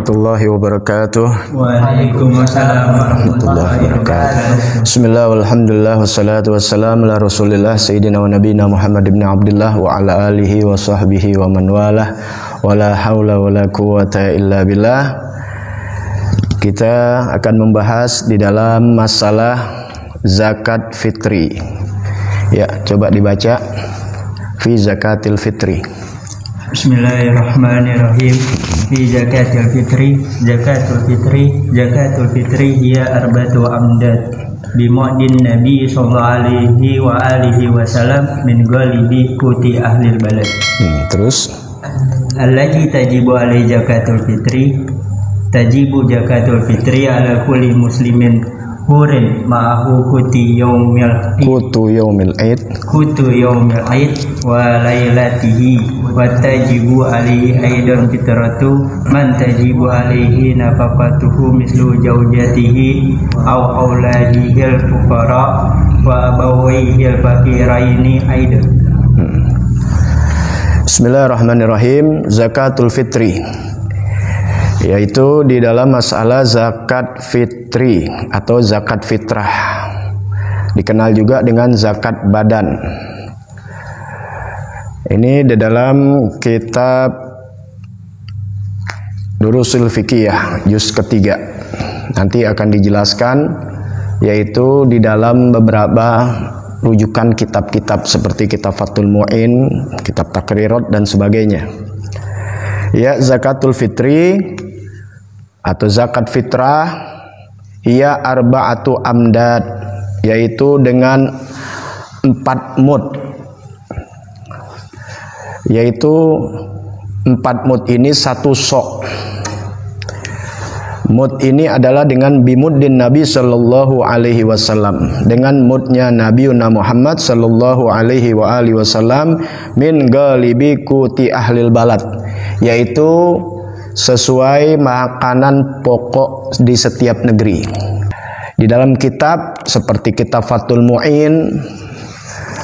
warahmatullahi wabarakatuh. Waalaikumsalam warahmatullahi wabarakatuh. Bismillah walhamdulillah wassalatu wassalamu ala rasulillah sayyidina wa nabiyina Muhammad ibn Abdullah wa ala alihi wa sahbihi wa man walah wa la hawla wa la quwata illa billah. Kita akan membahas di dalam masalah zakat fitri. Ya, coba dibaca fi zakatil fitri. Bismillahirrahmanirrahim. Fi zakatil fitri hiya arba'atu amdad bimu'din nabi sallallahu alaihi wa alihi wasallam min ghalibi kuti ahlil balad. Terus Allati tajibu alai zakatul fitri tajibu zakatul fitri ala kulli muslimin hurin ma'ahu kutu yaumil aid wa lailatihi wa tajibu alaihi aidan fitratu man tajibu alaihi nafaqatuhu mislu zawjatihi aw auladihi al-fuqara wa abawayhi al-faqiraini aidan. Bismillahirrahmanirrahim. Zakatul fitri, yaitu di dalam masalah zakat fitri atau zakat fitrah, dikenal juga dengan zakat badan. Ini di dalam kitab Durusul Fiqhiyah juz ketiga, nanti akan dijelaskan, yaitu di dalam beberapa rujukan kitab-kitab seperti kitab Fathul Mu'in, kitab Takrirat dan sebagainya. Ya, zakatul fitri atau zakat fitrah ia arba'atu amdad, yaitu dengan 4 mud. Yaitu 4 mud ini 1 sok. Mud ini adalah dengan bimuddin Nabi sallallahu alaihi wasallam, dengan mudnya Nabiuna Muhammad sallallahu alaihi wa alihi wasallam min ghalibi kuti ahlil balad, yaitu sesuai makanan pokok di setiap negeri. Di dalam kitab seperti kitab Fathul Mu'in,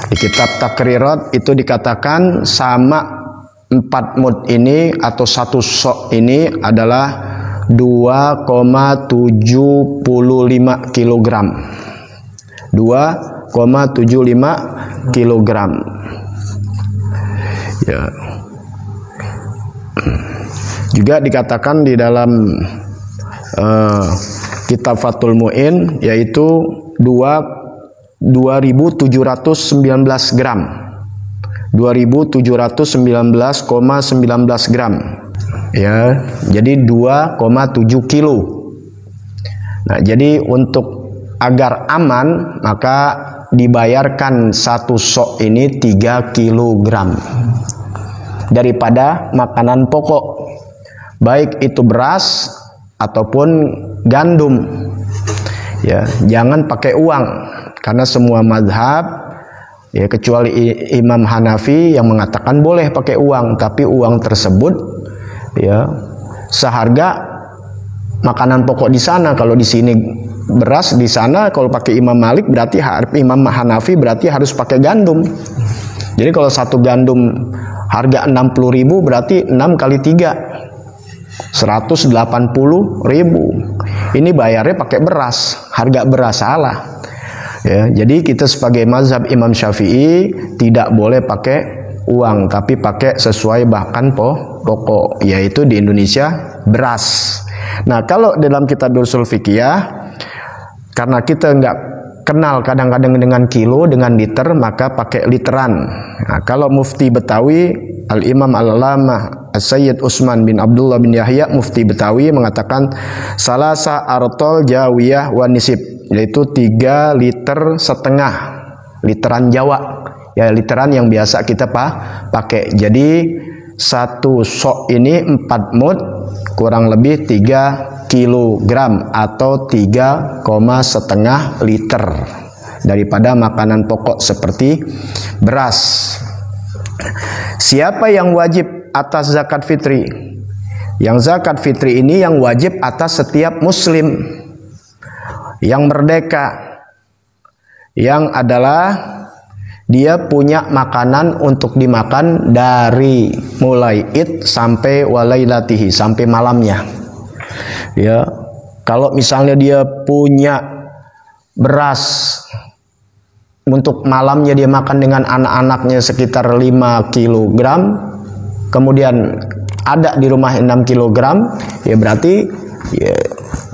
di kitab Takrirat itu dikatakan sama 4 mud ini atau 1 sok ini adalah 2,75 kilogram. 2,75 kilogram. Ya. Juga dikatakan di dalam kitab Fathul Mu'in, yaitu 2.719 gram. 2.719,19 gram. Ya, jadi 2,7 kilo. Nah, jadi untuk agar aman maka dibayarkan 1 sok ini 3 kilogram daripada makanan pokok, baik itu beras ataupun gandum. Ya, jangan pakai uang, karena semua mazhab, ya kecuali Imam Hanafi yang mengatakan boleh pakai uang, tapi uang tersebut ya seharga makanan pokok di sana. Kalau di sini beras, di sana kalau pakai Imam Malik berarti Imam Hanafi berarti harus pakai gandum. Jadi kalau 1 gandum harga 60.000 berarti 6 kali 3 180.000. Ini bayarnya pakai beras, harga beras salah. Ya, jadi kita sebagai mazhab Imam Syafi'i tidak boleh pakai uang, tapi pakai sesuai bahan pokok, yaitu di Indonesia beras. Nah, kalau dalam kitab Durusul Fiqhiyah, karena kita nggak kenal kadang-kadang dengan kilo, dengan liter, maka pakai literan. Nah, kalau Mufti Betawi, Al-Imam Al-Alamah As-Sayyid Utsman bin Abdullah bin Yahya, Mufti Betawi mengatakan salasa artol jawiyah wa nisib, yaitu 3,5 liter, literan Jawa. Ya, literan yang biasa kita pakai. Jadi 1 sok ini 4 mud kurang lebih 3 kilogram atau 3,5 liter daripada makanan pokok seperti beras. Siapa yang wajib atas zakat fitri? Yang zakat fitri ini yang wajib atas setiap muslim yang merdeka, yang adalah dia punya makanan untuk dimakan dari mulai id sampai walailatihi, sampai malamnya. Ya, kalau misalnya dia punya beras untuk malamnya dia makan dengan anak-anaknya sekitar 5 kilogram, kemudian ada di rumah 6 kilogram, ya berarti ya,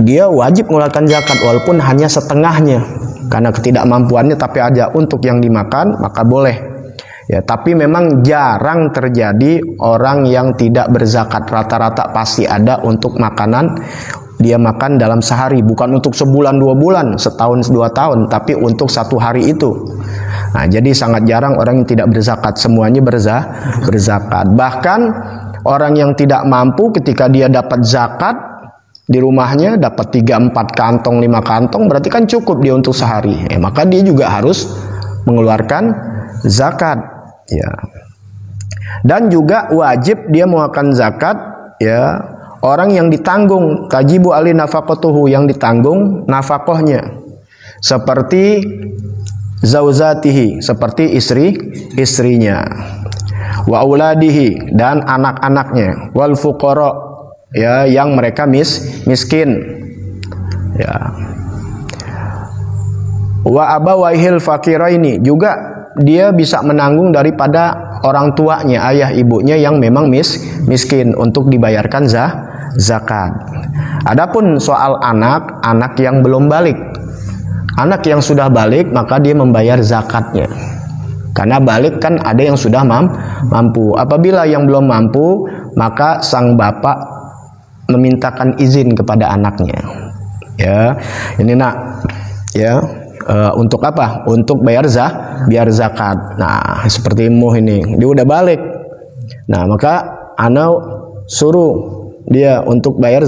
dia wajib mengeluarkan zakat walaupun hanya setengahnya karena ketidakmampuannya, tapi aja untuk yang dimakan maka boleh. Ya, tapi memang jarang terjadi orang yang tidak berzakat. Rata-rata pasti ada untuk makanan dia makan dalam sehari, bukan untuk sebulan 2 bulan, setahun 2 tahun, tapi untuk 1 hari itu. Nah, jadi sangat jarang orang yang tidak berzakat, semuanya berzakat. Bahkan orang yang tidak mampu ketika dia dapat zakat di rumahnya dapat 3-4 kantong, 5 kantong, berarti kan cukup dia untuk sehari. Maka dia juga harus mengeluarkan zakat, ya. Dan juga wajib dia mengeluarkan zakat, ya. Orang yang ditanggung tajibu ali nafaqatuhu, yang ditanggung nafkahnya, seperti zauzatihi, seperti istrinya, wa auladihi, dan anak-anaknya, wal fuqara, ya, yang mereka miskin, ya, wa abawaihil fakiraini, juga dia bisa menanggung daripada orang tuanya, ayah ibunya yang memang miskin untuk dibayarkan zakat. Adapun soal anak yang belum balik, anak yang sudah balik maka dia membayar zakatnya. Karena balik kan ada yang sudah mampu. Apabila yang belum mampu, maka sang bapak memintakan izin kepada anaknya. Ya, ini nak, ya, untuk apa? Untuk biar zakat. Nah, seperti muh ini, dia udah balik. Nah, maka ana suruh dia untuk bayar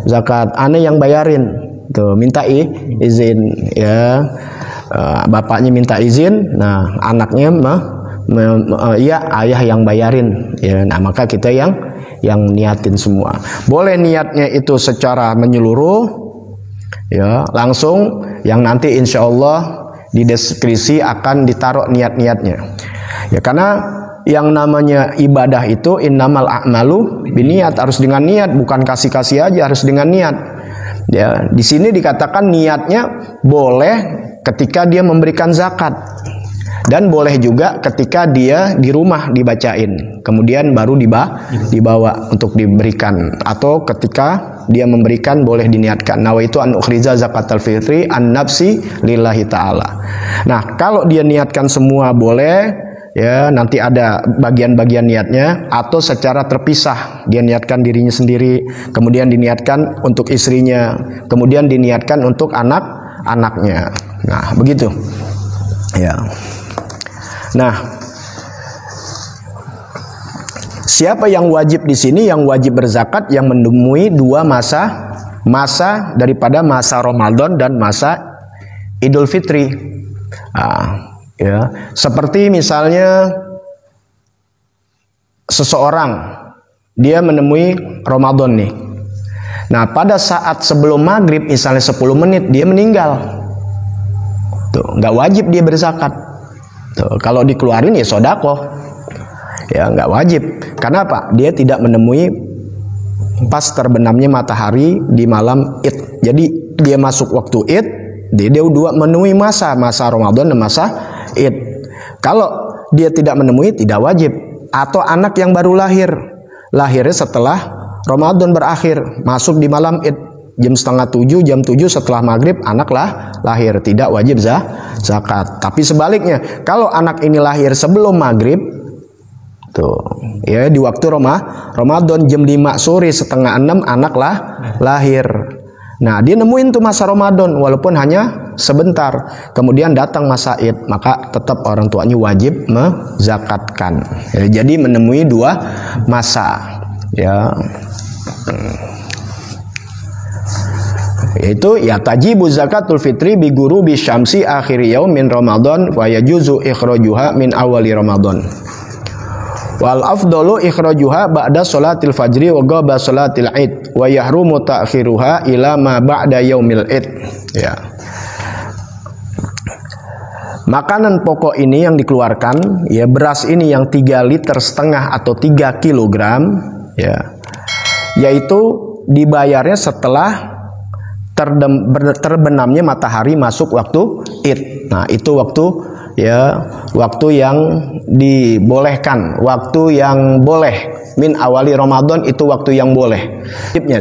zakat, aneh yang bayarin, tuh minta izin, ya, bapaknya minta izin, nah anaknya ya ayah yang bayarin, ya. Nah maka kita yang niatin semua. Boleh niatnya itu secara menyeluruh, ya, langsung, yang nanti insya Allah di deskripsi akan ditaruh niat-niatnya, ya, karena yang namanya ibadah itu innamal a'malu biniat, harus dengan niat, bukan kasih-kasih aja, harus dengan niat. Ya, di sini dikatakan niatnya boleh ketika dia memberikan zakat, dan boleh juga ketika dia di rumah dibacain, kemudian baru dibawa untuk diberikan, atau ketika dia memberikan boleh diniatkan. Nawaitu an ukhriza zakatal fitri an nafsi lillahi ta'ala. Nah, kalau dia niatkan semua boleh, ya, nanti ada bagian-bagian niatnya, atau secara terpisah dia niatkan dirinya sendiri, kemudian diniatkan untuk istrinya, kemudian diniatkan untuk anak-anaknya. Nah, begitu. Ya. Nah, siapa yang wajib di sini? Yang wajib berzakat yang menemui 2 masa daripada masa Ramadan dan masa Idul Fitri. Ya, seperti misalnya seseorang dia menemui Ramadan nih. Nah, pada saat sebelum maghrib misalnya 10 menit dia meninggal. Tuh, nggak wajib dia berzakat. Tuh, kalau dikeluarin ya sedekah. Ya, nggak wajib. Karena apa? Dia tidak menemui pas terbenamnya matahari di malam Id. Jadi dia masuk waktu Id, dia udah menemui masa Ramadan dan masa Id. Kalau dia tidak menemui, tidak wajib. Atau anak yang baru lahirnya setelah Ramadan berakhir, masuk di malam Id, jam 6:30, jam 7 setelah maghrib anak lahir, tidak wajib zakat. Tapi sebaliknya, kalau anak ini lahir sebelum maghrib, tuh, ya, di waktu Ramadan jam 5 sore setengah 6 anak lahir. Nah, dia nemuin tuh masa Ramadan walaupun hanya sebentar. Kemudian datang masa Id, maka tetap orang tuanya wajib menzakatkan. Ya, jadi menemui 2 masa, ya. Yaitu ya tajibu zakatul fitri bi ghurubi syamsi akhir yaum min Ramadan wa yajuzu ikhrajuha min awali Ramadan. Wal afdalu ikhrajuha ba'da sholatil fajri wa qabla sholatil id wa yahrumu ta'khiruha ila ma ba'da yaumil id. Ya. Makanan pokok ini yang dikeluarkan, ya, beras ini yang 3,5 liter atau 3 kilogram, ya, yaitu dibayarnya setelah terbenamnya matahari masuk waktu Id. Nah, itu waktu yang dibolehkan, waktu yang boleh. Min awali Ramadan itu waktu yang boleh.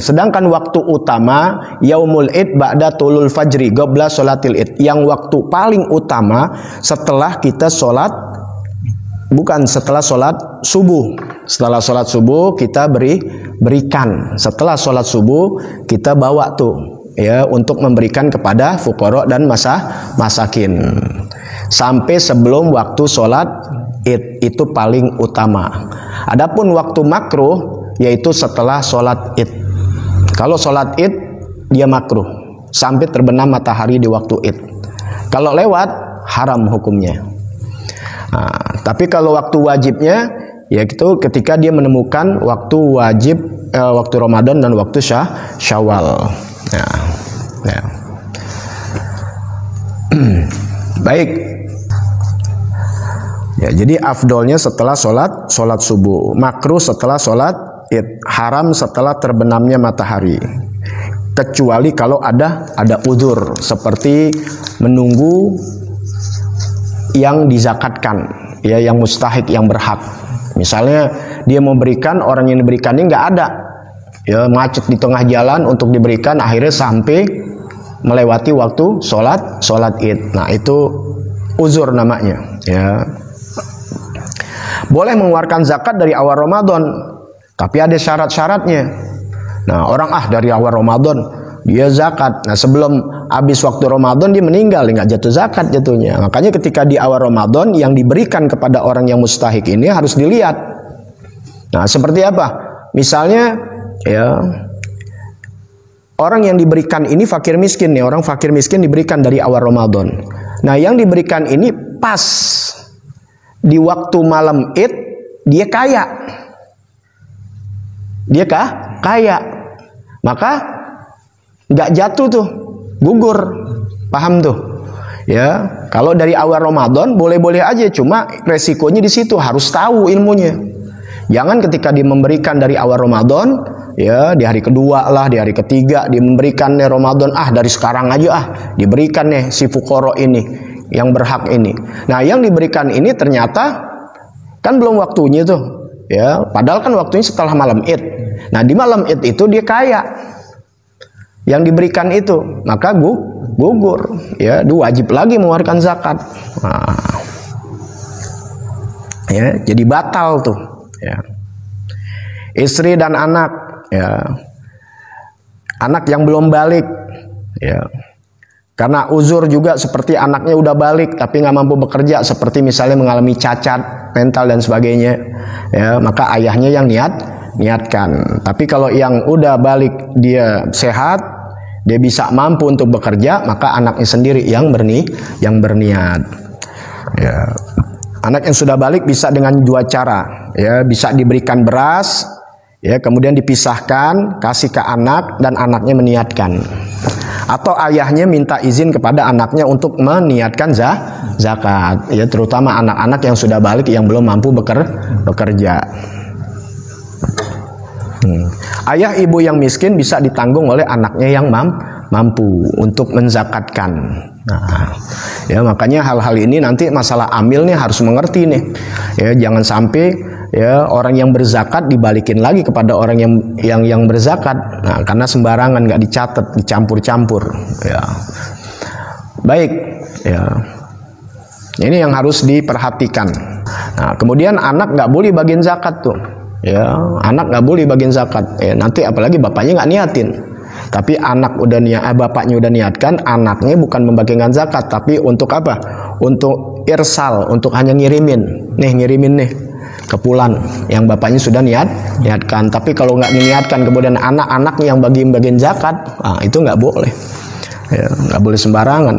Sedangkan waktu utama yaumul Id ba'da tulul fajri qabla sholatil Id. Yang waktu paling utama setelah kita sholat, bukan setelah sholat subuh. Setelah sholat subuh kita berikan. Setelah sholat subuh kita bawa tuh untuk memberikan kepada fuqara dan masakin. Sampai sebelum waktu sholat Id, itu paling utama. Adapun waktu makruh yaitu setelah sholat Id. Kalau sholat Id dia makruh sampai terbenam matahari di waktu Id. Kalau lewat haram hukumnya. Nah, tapi kalau waktu wajibnya yaitu ketika dia menemukan waktu wajib, waktu Ramadan dan waktu Syawal. Nah. Baik. Ya, jadi afdolnya setelah sholat subuh, makruh setelah sholat Id, haram setelah terbenamnya matahari. Kecuali kalau ada udzur seperti menunggu yang dizakatkan, yang mustahik, yang berhak. Misalnya dia mau berikan, orang yang diberikannya nggak ada, macet di tengah jalan untuk diberikan, akhirnya sampai melewati waktu sholat Id. Nah, itu uzur namanya. Boleh mengeluarkan zakat dari awal Ramadan, tapi ada syarat-syaratnya. Nah, orang dari awal Ramadan dia zakat. Nah, sebelum habis waktu Ramadan dia meninggal, nggak jatuh zakat jatuhnya. Makanya ketika di awal Ramadan yang diberikan kepada orang yang mustahik ini harus dilihat. Nah, seperti apa? Misalnya orang yang diberikan ini fakir miskin nih, orang fakir miskin diberikan dari awal Ramadan. Nah, yang diberikan ini pas di waktu malam Id dia kaya. Dia kaya. Maka nggak jatuh tuh, gugur. Paham tuh? Kalau dari awal Ramadan boleh-boleh aja, cuma resikonya di situ, harus tahu ilmunya. Jangan ketika dia memberikan dari awal Ramadan, di hari kedua lah, di hari ketiga dia memberikan Ramadan, dari sekarang aja diberikan si fuqara ini yang berhak ini. Nah, yang diberikan ini ternyata kan belum waktunya tuh, padahal kan waktunya setelah malam Id. Nah, di malam Id itu dia kaya, yang diberikan itu, maka gugur, dia wajib lagi mengeluarkan zakat. Nah, jadi batal tuh. Istri dan anak, anak yang belum balik, karena uzur juga seperti anaknya udah balik tapi nggak mampu bekerja, seperti misalnya mengalami cacat mental dan sebagainya, maka ayahnya yang niatkan. Tapi kalau yang udah balik dia sehat, dia bisa mampu untuk bekerja, maka anaknya sendiri yang berniat. Anak yang sudah balik bisa dengan dua cara, bisa diberikan beras, kemudian dipisahkan, kasih ke anak dan anaknya meniatkan. Atau ayahnya minta izin kepada anaknya untuk meniatkan zakat, terutama anak-anak yang sudah balik yang belum mampu bekerja. Ayah ibu yang miskin bisa ditanggung oleh anaknya yang mampu untuk menzakatkan. Nah, makanya hal-hal ini nanti masalah amil nih harus mengerti nih. Jangan sampai orang yang berzakat dibalikin lagi kepada orang yang berzakat. Nah, karena sembarangan, nggak dicatat, dicampur-campur. Baik, ini yang harus diperhatikan. Nah, kemudian anak nggak boleh bagian zakat tuh. Anak nggak boleh bagian zakat. Nanti apalagi bapaknya nggak niatin. Tapi anak bapaknya udah niatkan, anaknya bukan membagikan zakat, tapi untuk apa? Untuk irsal, untuk hanya ngirimin nih kepulan yang bapaknya sudah niatkan. Tapi kalau nggak niatkan kemudian anak-anaknya yang bagian zakat, itu nggak boleh, nggak boleh sembarangan.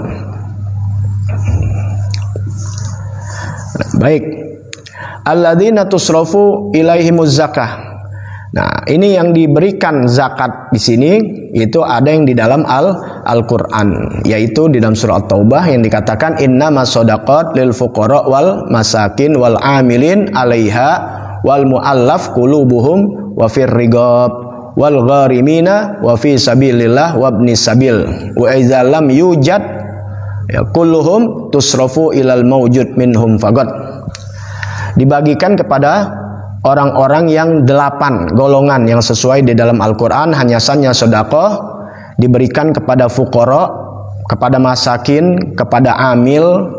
Baik, alladzina tusrafu ilaihimuz zakah. Nah, ini yang diberikan zakat di sini itu ada yang di dalam Al-Qur'an, yaitu di dalam surah At-Taubah yang dikatakan innamas shadaqat lil fuqara wal masakin wal amilin 'alaiha wal mu'allaf qulubuhum wa fir riqab wal gharimina wa fi sabilillah wa ibnis sabil wa idza lam yujad ya kulluhum tusrafu ilal mawjud minhum faqat. Dibagikan kepada orang-orang yang 8 golongan yang sesuai di dalam Al-Quran. Hanya saja sedekah diberikan kepada fuqara, kepada masakin, kepada amil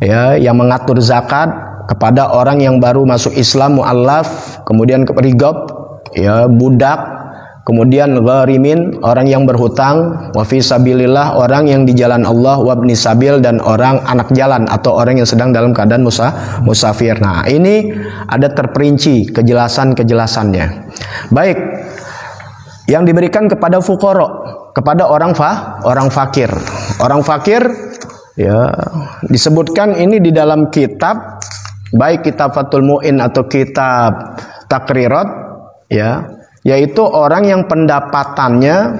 ya yang mengatur zakat, kepada orang yang baru masuk Islam mu'allaf, kemudian riqab ya budak, kemudian gharimin orang yang berhutang, wa fi sabilillah orang yang di jalan Allah, wa ibni sabil dan orang anak jalan atau orang yang sedang dalam keadaan musafir. Nah, ini ada terperinci kejelasan-kejelasannya. Baik, yang diberikan kepada fuqara, kepada orang fakir. Orang fakir ya disebutkan ini di dalam kitab, baik kitab Fathul Mu'in atau kitab Takrirat ya, yaitu orang yang pendapatannya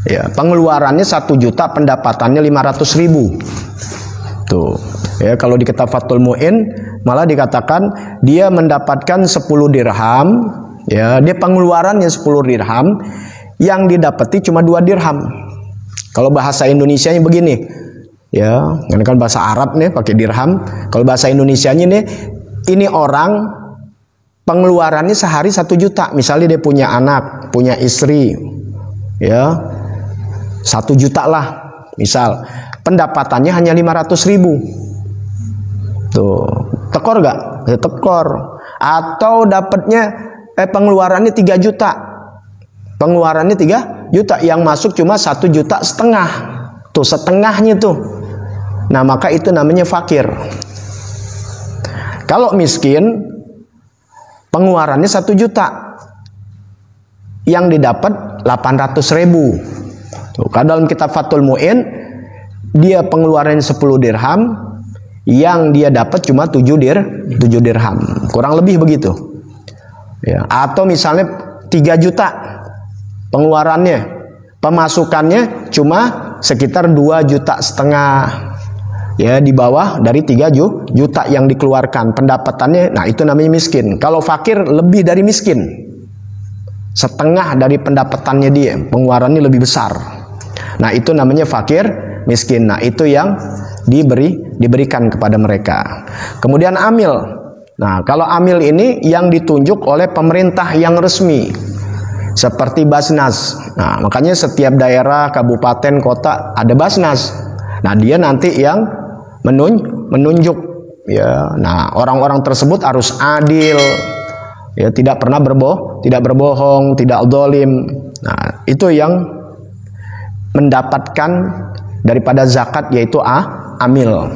ya pengeluarannya 1 juta, pendapatannya 500.000. Tuh ya, kalau di kitab Fathul Mu'in malah dikatakan dia mendapatkan 10 dirham ya, dia pengeluarannya 10 dirham, yang didapati cuma 2 dirham. Kalau bahasa Indonesianya begini ya, kan bahasa Arab nih pakai dirham. Kalau bahasa Indonesianya nih, ini orang pengeluarannya sehari 1 juta. Misalnya dia punya anak, punya istri ya 1 juta lah misal, pendapatannya hanya 500.000. Tuh tekor gak? Ya tekor. Atau dapatnya pengeluarannya 3 juta, pengeluarannya 3 juta, yang masuk cuma 1,5 juta. Tuh setengahnya tuh. Nah, maka itu namanya fakir. Kalau miskin, pengeluarannya 1 juta, yang didapat 800.000. Tuh, kalau dalam kitab Fathul Mu'in, dia pengeluarannya 10 dirham, yang dia dapat cuma 7 dirham, kurang lebih begitu. Ya, atau misalnya 3 juta pengeluarannya, pemasukannya cuma sekitar 2,5 juta. Ya, di bawah dari 3 juta yang dikeluarkan pendapatannya. Nah, itu namanya miskin. Kalau fakir lebih dari miskin, setengah dari pendapatannya dia, pengeluarannya lebih besar. Nah, itu namanya fakir miskin. Nah, itu yang diberikan kepada mereka. Kemudian amil. Nah, kalau amil ini yang ditunjuk oleh pemerintah yang resmi, seperti Basnas. Nah, makanya setiap daerah, kabupaten, kota ada Basnas. Nah, dia nanti yang menunjuk ya. Nah, orang-orang tersebut harus adil ya, tidak pernah berbohong, tidak zalim. Nah, itu yang mendapatkan daripada zakat, yaitu amil.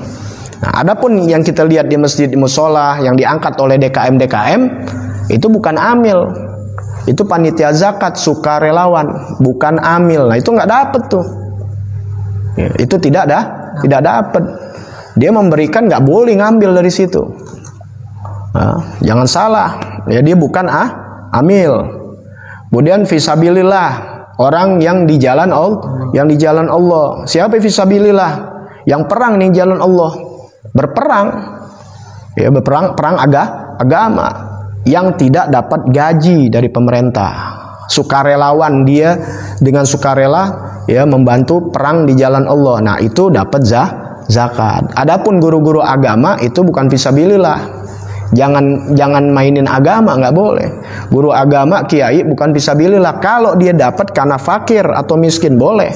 Nah, adapun yang kita lihat di masjid, di musola yang diangkat oleh DKM itu bukan amil, itu panitia zakat sukarelawan, bukan amil. Nah, itu nggak dapet tuh ya, itu tidak dapet. Dia memberikan, nggak boleh ngambil dari situ. Nah, jangan salah ya, dia bukan amil. Kemudian fisabilillah, orang yang di jalan Allah. Siapa fisabilillah? Yang perang di jalan Allah, berperang ya, perang agama, yang tidak dapat gaji dari pemerintah, sukarelawan, dia dengan sukarela ya membantu perang di jalan Allah. Nah, itu dapat zakat. Adapun guru-guru agama itu bukan fisabilillah. Jangan mainin agama, nggak boleh. Guru agama, kiai bukan fisabilillah. Kalau dia dapat karena fakir atau miskin boleh.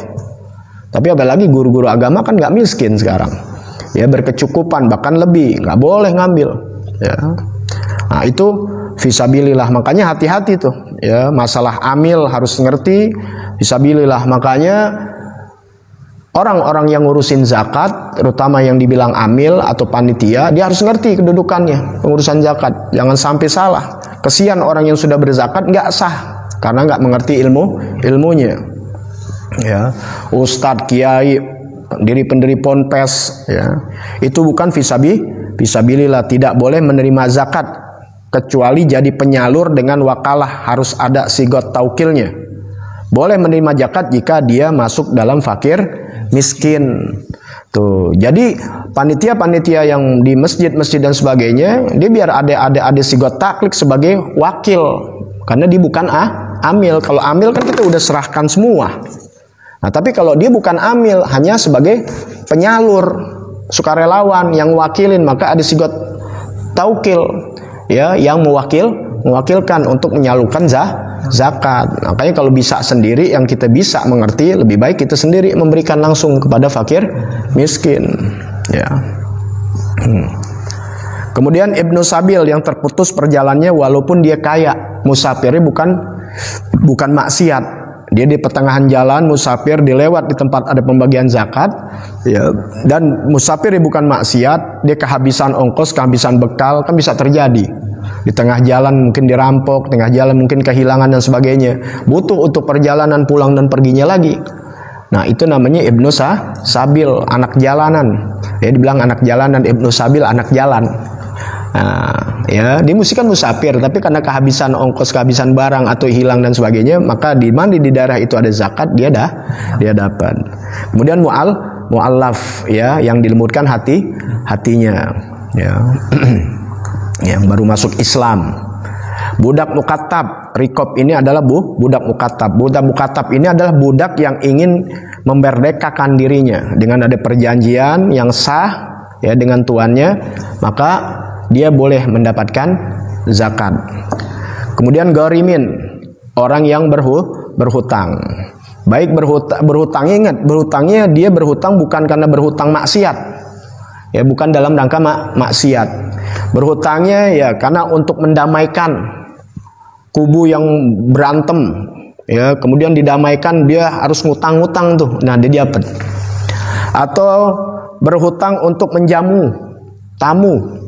Tapi apalagi guru-guru agama kan nggak miskin sekarang. Ya, berkecukupan bahkan lebih, nggak boleh ngambil. Ya. Nah, itu fisabilillah. Makanya hati-hati tuh. Ya, masalah amil harus ngerti fisabilillah. Makanya orang-orang yang ngurusin zakat, terutama yang dibilang amil atau panitia, dia harus ngerti kedudukannya pengurusan zakat. Jangan sampai salah. Kesian orang yang sudah berzakat nggak sah karena nggak mengerti ilmunya. Ya, ustadz, kiai, pendiri ponpes, ya, itu bukan fisabilillah. Tidak boleh menerima zakat kecuali jadi penyalur dengan wakalah, harus ada sigot taukilnya. Boleh menerima zakat jika dia masuk dalam fakir miskin. Tuh, jadi panitia-panitia yang di masjid-masjid dan sebagainya, dia biar ada sigot taklik sebagai wakil, karena dia bukan amil. Kalau amil kan kita udah serahkan semua. Nah, tapi kalau dia bukan amil, hanya sebagai penyalur, sukarelawan yang wakilin, maka ada sigot taukil, ya, yang mewakilkan untuk menyalurkan zakat. Makanya kalau bisa sendiri, yang kita bisa mengerti, lebih baik kita sendiri memberikan langsung kepada fakir miskin, ya. Kemudian Ibnu Sabil yang terputus perjalanannya walaupun dia kaya. Musafirnya bukan maksiat. Dia di pertengahan jalan, musafir dilewat di tempat ada pembagian zakat, ya. Dan musafir bukan maksiat, dia kehabisan ongkos, kehabisan bekal, kan bisa terjadi. Di tengah jalan mungkin dirampok, tengah jalan mungkin kehilangan dan sebagainya. Butuh untuk perjalanan pulang dan perginya lagi. Nah, itu namanya Ibnu Sabil, anak jalanan. Ya, dibilang anak jalanan, Ibnu Sabil anak jalan. Nah, ya, dia mesti kan musafir, tapi karena kehabisan ongkos, kehabisan barang atau hilang dan sebagainya, maka di daerah itu ada zakat, dia dapat. Kemudian mu'allaf, ya, yang dilembutkan hatinya, ya. Yang baru masuk Islam. Budak mukatab, rikop ini adalah budak mukatab. Budak mukatab ini adalah budak yang ingin memerdekakan dirinya dengan ada perjanjian yang sah, ya, dengan tuannya, maka dia boleh mendapatkan zakat. Kemudian gharimin, orang yang berhutang. Baik berhutang, ingat, berhutangnya dia berhutang bukan karena berhutang maksiat, ya, bukan dalam rangka maksiat. Berhutangnya ya karena untuk mendamaikan kubu yang berantem, ya, kemudian didamaikan, dia harus ngutang-ngutang tuh. Nah, dia dapat. Atau berhutang untuk menjamu tamu.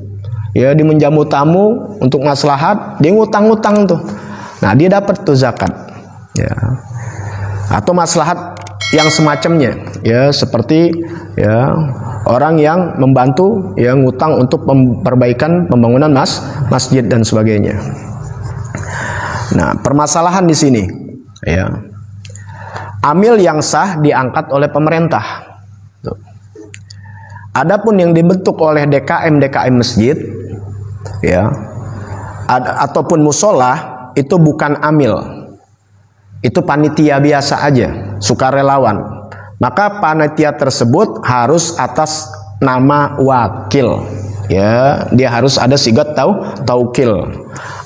Ya, dia menjamu tamu untuk maslahat, dia ngutang-ngutang tuh. Nah, dia dapat tuh zakat. Ya. Atau maslahat yang semacamnya, ya, seperti, ya, orang yang membantu, ya, ngutang untuk perbaikan pembangunan masjid dan sebagainya. Nah, permasalahan di sini, ya, amil yang sah diangkat oleh pemerintah. Tuh. Adapun yang dibentuk oleh DKM masjid, ya, ataupun musola, itu bukan amil, itu panitia biasa aja, sukarelawan. Maka panitia tersebut harus atas nama wakil, ya, dia harus ada sigat taukil,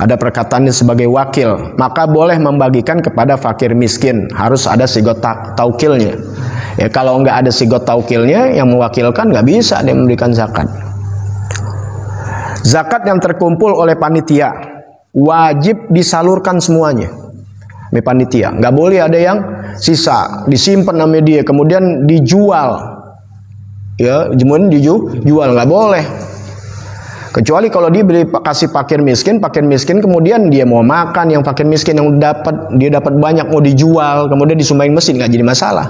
ada perkataannya sebagai wakil, maka boleh membagikan kepada fakir miskin, harus ada sigat taukilnya. Ya, kalau nggak ada sigat taukilnya yang mewakilkan, nggak bisa dia memberikan zakat. Zakat yang terkumpul oleh panitia wajib disalurkan semuanya. Ini panitia, nggak boleh ada yang sisa disimpan sama dia kemudian dijual, ya, kemudian dijual, nggak boleh. Kecuali kalau dia kasih fakir miskin kemudian dia mau makan, yang fakir miskin yang dia dapat banyak mau dijual kemudian disumbangin masjid, nggak jadi masalah.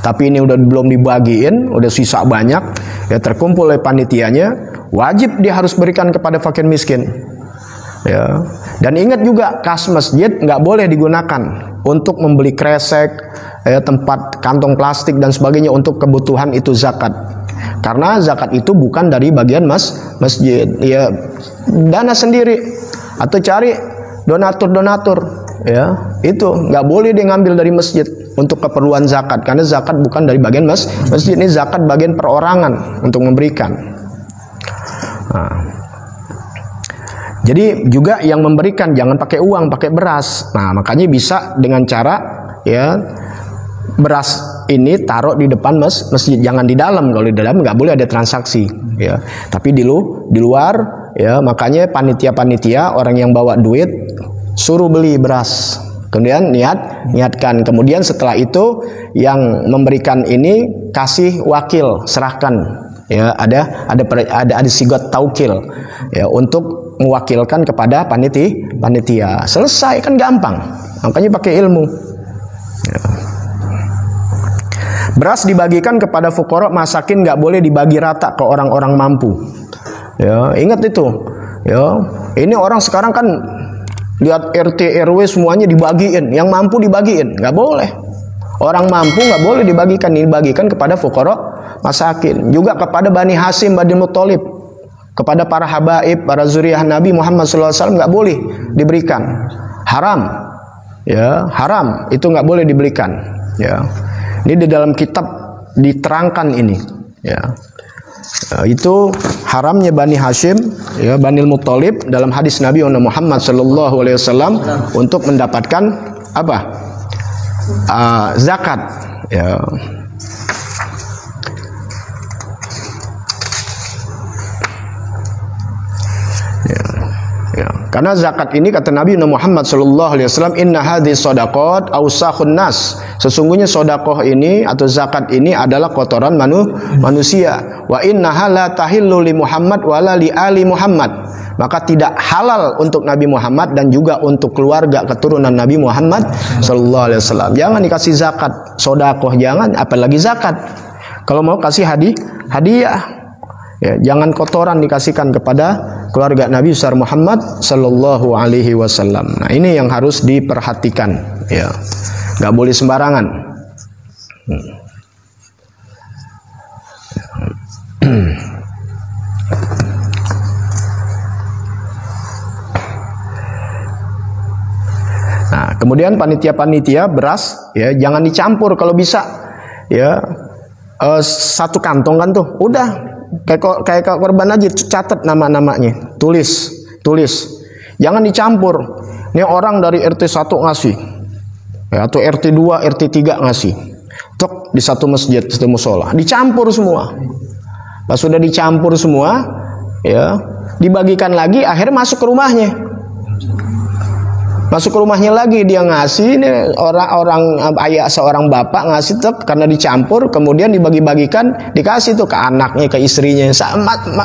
Tapi ini udah belum dibagiin, udah sisa banyak, ya, terkumpul oleh panitianya, wajib dia harus berikan kepada fakir miskin. Ya. Dan ingat juga, kas masjid nggak boleh digunakan untuk membeli kresek, ya, tempat kantong plastik dan sebagainya untuk kebutuhan itu zakat. Karena zakat itu bukan dari bagian masjid, ya, dana sendiri atau cari donatur, ya, itu nggak boleh dia ngambil dari masjid untuk keperluan zakat, karena zakat bukan dari bagian masjid, ini zakat bagian perorangan untuk memberikan. Nah, jadi juga yang memberikan jangan pakai uang, pakai beras. Nah, makanya bisa dengan cara, ya, beras ini taruh di depan masjid, jangan di dalam. Kalau di dalam nggak boleh ada transaksi, ya. Tapi di luar, ya, makanya panitia orang yang bawa duit suruh beli beras. Kemudian niatkan. Kemudian setelah itu yang memberikan ini kasih wakil, serahkan. Ya, ada sigat taukil, ya, untuk mewakilkan kepada panitia. Selesai, kan gampang. Makanya pakai ilmu. Ya. Beras dibagikan kepada fuqara masakin, nggak boleh dibagi rata ke orang-orang mampu. Ya, ingat itu. Ya, ini orang sekarang kan lihat RT RW semuanya dibagiin, yang mampu dibagiin, nggak boleh. Orang mampu nggak boleh dibagikan kepada fuqara masakin, juga kepada Bani Hasim, Bani Muthalib, kepada para habaib, para zuriyah Nabi Muhammad SAW nggak boleh diberikan, haram. ya haram, itu nggak boleh dibelikan. Ya, ini di dalam kitab diterangkan ini. Ya, itu haramnya Bani Hashim, ya Bani Muttalib dalam hadis Nabi Muhammad Sallallahu Alaihi Wasallam untuk mendapatkan apa? Zakat. Ya. Ya, karena zakat ini kata Nabi Muhammad sallallahu alaihi wasallam, inna hadhihi shadaqat awsakhun nas. Sesungguhnya sedekah ini atau zakat ini adalah kotoran manusia. Wa innaha la tahillu li Muhammad wala li ali Muhammad. Maka tidak halal untuk Nabi Muhammad dan juga untuk keluarga keturunan Nabi Muhammad sallallahu alaihi wasallam. Jangan dikasih zakat, sedekah jangan, apalagi zakat. Kalau mau kasih hadiah. Ya, jangan kotoran dikasihkan kepada keluarga Nabi besar Muhammad sallallahu alaihi wasallam. Nah, ini yang harus diperhatikan, ya. Enggak boleh sembarangan. Nah, kemudian panitia-panitia beras, ya, jangan dicampur kalau bisa. Ya. Satu kantong kan tuh, udah kayak korban aja, catat nama-namanya, tulis, jangan dicampur. Ini orang dari RT 1 ngasih, ya, atau RT 2, RT 3 ngasih, tok di satu masjid, satu musola, dicampur semua. Pas sudah dicampur semua, ya, dibagikan lagi, akhirnya masuk ke rumahnya. Masuk ke rumahnya lagi, dia ngasih, ini orang ayah seorang bapak ngasih tetap karena dicampur, kemudian dibagi-bagikan, dikasih tuh ke anaknya, ke istrinya.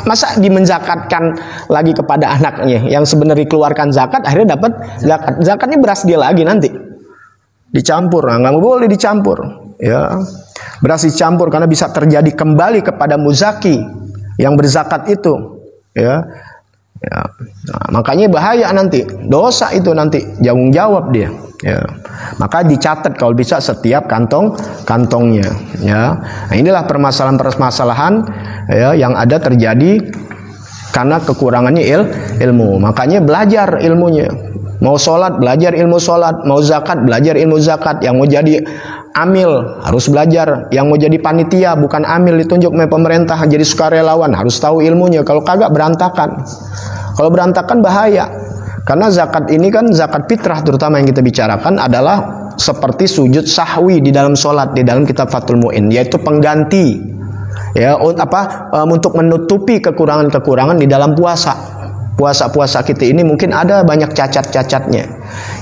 Masa dimenzakatkan lagi kepada anaknya yang sebenarnya keluarkan zakat, akhirnya dapat zakat. Zakatnya beras dia lagi nanti. Dicampur, nggak boleh dicampur. Ya, beras dicampur karena bisa terjadi kembali kepada muzaki yang berzakat itu. Ya. Ya, nah, makanya bahaya nanti, dosa itu nanti, tanggung jawab dia. Ya, maka dicatat kalau bisa setiap kantongnya. Ya, nah, inilah permasalahan-permasalahan, ya, yang ada terjadi karena kekurangannya ilmu. Makanya belajar ilmunya. Mau sholat belajar ilmu sholat, mau zakat belajar ilmu zakat. Yang mau jadi amil harus belajar, yang mau jadi panitia bukan amil ditunjuk oleh pemerintah jadi sukarelawan harus tahu ilmunya. Kalau kagak berantakan. Kalau berantakan bahaya. Karena zakat ini kan zakat fitrah terutama yang kita bicarakan adalah seperti sujud sahwi di dalam sholat di dalam kitab Fathul Mu'in, yaitu pengganti, ya, untuk menutupi kekurangan-kekurangan di dalam puasa. Puasa-puasa kita ini mungkin ada banyak cacat-cacatnya.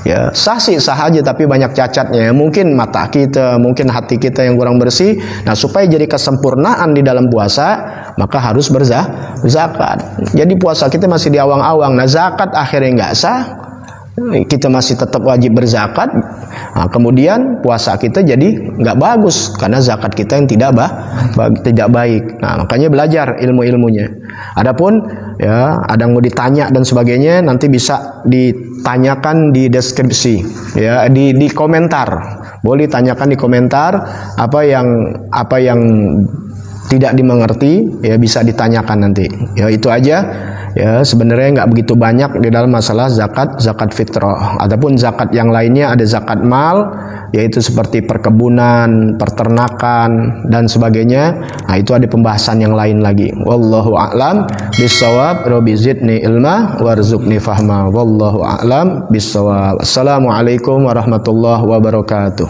Ya, sah aja tapi banyak cacatnya. Mungkin mata kita, mungkin hati kita yang kurang bersih. Nah, supaya jadi kesempurnaan di dalam puasa, maka harus berzakat. Jadi puasa kita masih di awang-awang. Nah, zakat akhirnya nggak sah. Kita masih tetap wajib berzakat. Nah, kemudian puasa kita jadi nggak bagus karena zakat kita yang tidak baik. Nah, makanya belajar ilmu-ilmunya. Adapun, ya, ada yang mau ditanya dan sebagainya, nanti bisa ditanyakan di deskripsi, ya, di komentar. Boleh ditanyakan di komentar apa yang tidak dimengerti, ya, bisa ditanyakan nanti. Ya, itu aja. Ya, sebenarnya nggak begitu banyak di dalam masalah zakat fitrah. Adapun zakat yang lainnya ada zakat mal, yaitu seperti perkebunan, peternakan dan sebagainya. Nah, itu ada pembahasan yang lain lagi. Wallahu a'lam bissawab. Rabbi zidni ilma warzuqni fahma. Wallahu a'lam bissawab. Assalamualaikum warahmatullahi wabarakatuh.